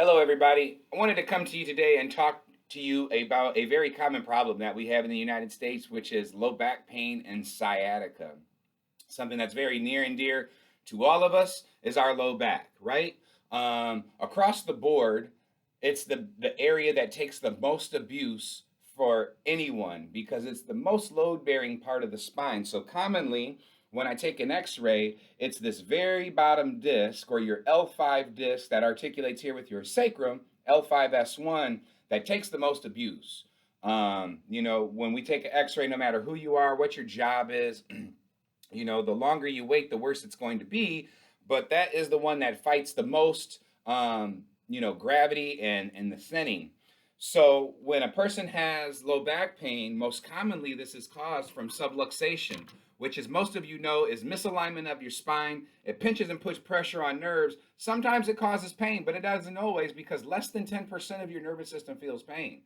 Hello, everybody. I wanted to come to you today and talk to you about a very common problem that we have in the United States, which is low back pain and sciatica. Something that's very near and dear to all of us is our low back, right? Across the board, it's the area that takes the most abuse for anyone because it's the most load bearing part of the spine. So, commonly, when I take an x ray, it's this very bottom disc or your L5 disc that articulates here with your sacrum, L5S1, that takes the most abuse. When we take an x ray, no matter who you are, what your job is, the longer you wait, the worse it's going to be. But that is the one that fights the most, gravity and the thinning. So when a person has low back pain, most commonly this is caused from subluxation, which, as most of you know, is misalignment of your spine. It pinches and puts pressure on nerves. Sometimes it causes pain, but it doesn't always, because less than 10% of your nervous system feels pain.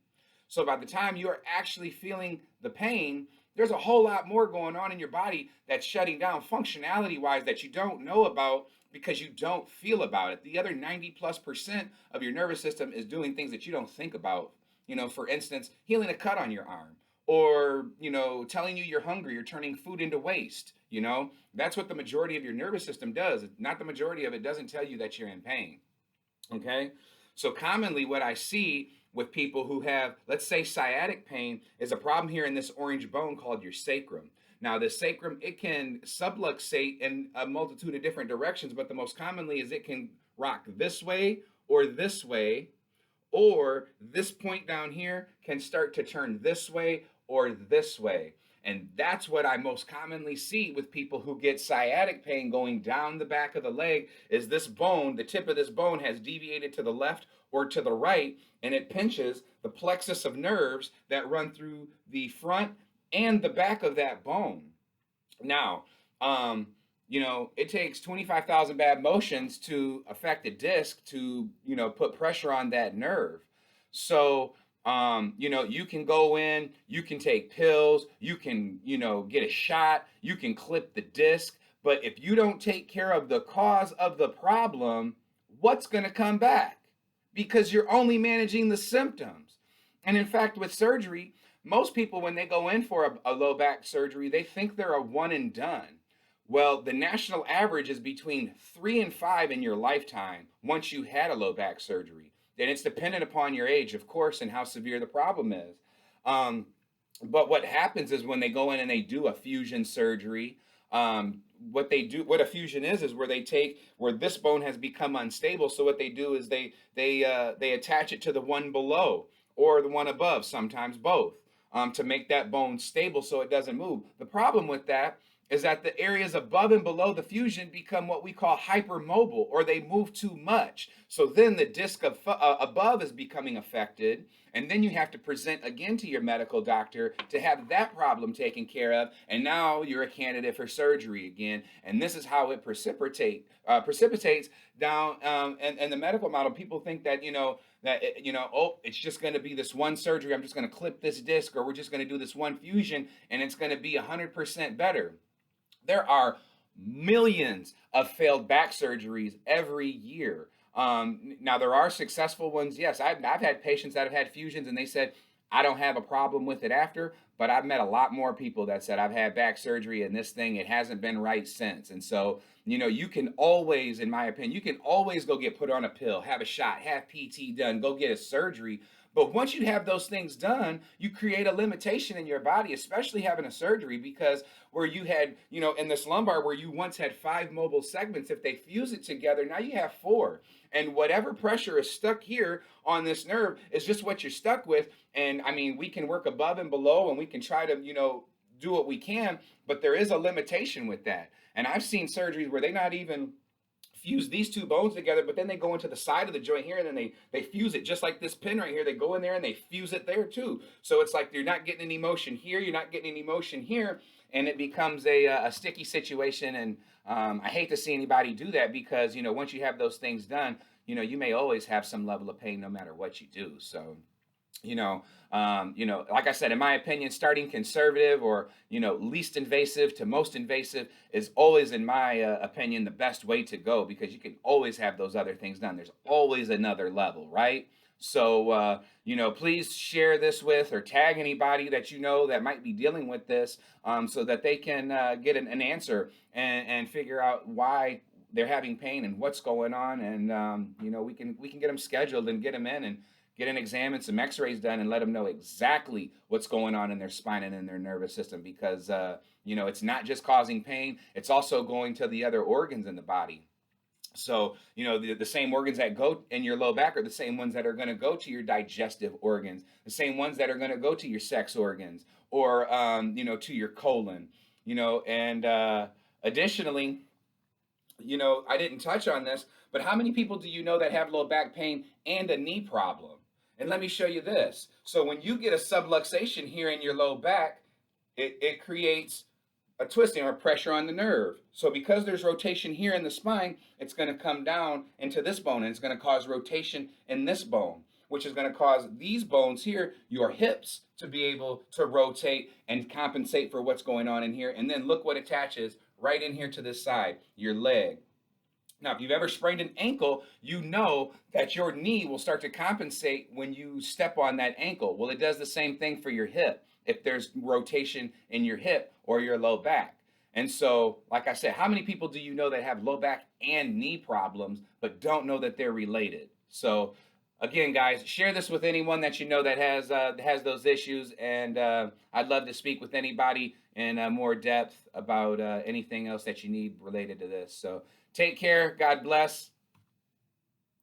So by the time you're actually feeling the pain, there's a whole lot more going on in your body that's shutting down functionality wise that you don't know about because you don't feel about it. The other 90+% of your nervous system is doing things that you don't think about. For instance, healing a cut on your arm, or telling you you're hungry, you're turning food into waste. That's what the majority of your nervous system does. Not the majority of it doesn't tell you that you're in pain. Okay. So commonly what I see with people who have, let's say, sciatic pain is a problem here in this orange bone called your sacrum. Now, the sacrum, it can subluxate in a multitude of different directions, but the most commonly is it can rock this way, or this point down here can start to turn this way or this way. And that's what I most commonly see with people who get sciatic pain going down the back of the leg, is this bone, the tip of this bone has deviated to the left or to the right, and it pinches the plexus of nerves that run through the front and the back of that bone. Now, it takes 25,000 bad motions to affect a disc to, put pressure on that nerve. So, you can go in, you can take pills, you can, get a shot, you can clip the disc. But if you don't take care of the cause of the problem, what's going to come back? Because you're only managing the symptoms. And in fact, with surgery, most people, when they go in for a low back surgery, they think they're a one and done. Well, the national average is between 3 and 5 in your lifetime once you had a low back surgery. And it's dependent upon your age, of course, and how severe the problem is. But what happens is when they go in and they do a fusion surgery, what a fusion is where this bone has become unstable. So what they do is they attach it to the one below or the one above, sometimes both, to make that bone stable so it doesn't move. The problem with that is that the areas above and below the fusion become what we call hypermobile, or they move too much. So then the disc above is becoming affected, and then you have to present again to your medical doctor to have that problem taken care of, and now you're a candidate for surgery again. And this is how it precipitates down. And the medical model, people think that it's just going to be this one surgery. I'm just going to clip this disc, or we're just going to do this one fusion, and it's going to be 100% better. There are millions of failed back surgeries every year. Now, there are successful ones. Yes, I've had patients that have had fusions and they said, I don't have a problem with it after, but I've met a lot more people that said, I've had back surgery and this thing, it hasn't been right since. And so, you can always, in my opinion, you can always go get put on a pill, have a shot, have PT done, go get a surgery. But once you have those things done, you create a limitation in your body, especially having a surgery, because where you had, in this lumbar where you once had 5 mobile segments, if they fuse it together, now you have 4. And whatever pressure is stuck here on this nerve is just what you're stuck with. And I mean, we can work above and below and we can try to, do what we can, but there is a limitation with that. And I've seen surgeries where they not even fuse these two bones together, but then they go into the side of the joint here and then they fuse it just like this pin right here. They go in there and they fuse it there too. So it's like you're not getting any motion here, you're not getting any motion here, and it becomes a sticky situation. And I hate to see anybody do that because, once you have those things done, you may always have some level of pain no matter what you do. So you know, like I said, in my opinion, starting conservative or, least invasive to most invasive is always, in my opinion, the best way to go, because you can always have those other things done. There's always another level, right? So, please share this with or tag anybody that you know that might be dealing with this, so that they can get an answer and figure out why they're having pain and what's going on. And, we can get them scheduled and get them in and get an exam and some x-rays done and let them know exactly what's going on in their spine and in their nervous system, because it's not just causing pain, it's also going to the other organs in the body. So, the same organs that go in your low back are the same ones that are going to go to your digestive organs, the same ones that are going to go to your sex organs, or to your colon. And additionally, I didn't touch on this, but how many people do you know that have low back pain and a knee problem? And let me show you this. So when you get a subluxation here in your low back, it creates a twisting or pressure on the nerve. So because there's rotation here in the spine, it's going to come down into this bone, and it's going to cause rotation in this bone, which is going to cause these bones here, your hips, to be able to rotate and compensate for what's going on in here. And then look what attaches right in here to this side, your leg. Now, if you've ever sprained an ankle, you know that your knee will start to compensate when you step on that ankle. Well, it does the same thing for your hip if there's rotation in your hip or your low back. And so, like I said, how many people do you know that have low back and knee problems but don't know that they're related? So, again, guys, share this with anyone that you know that has those issues, and I'd love to speak with anybody in more depth about anything else that you need related to this. So take care. God bless.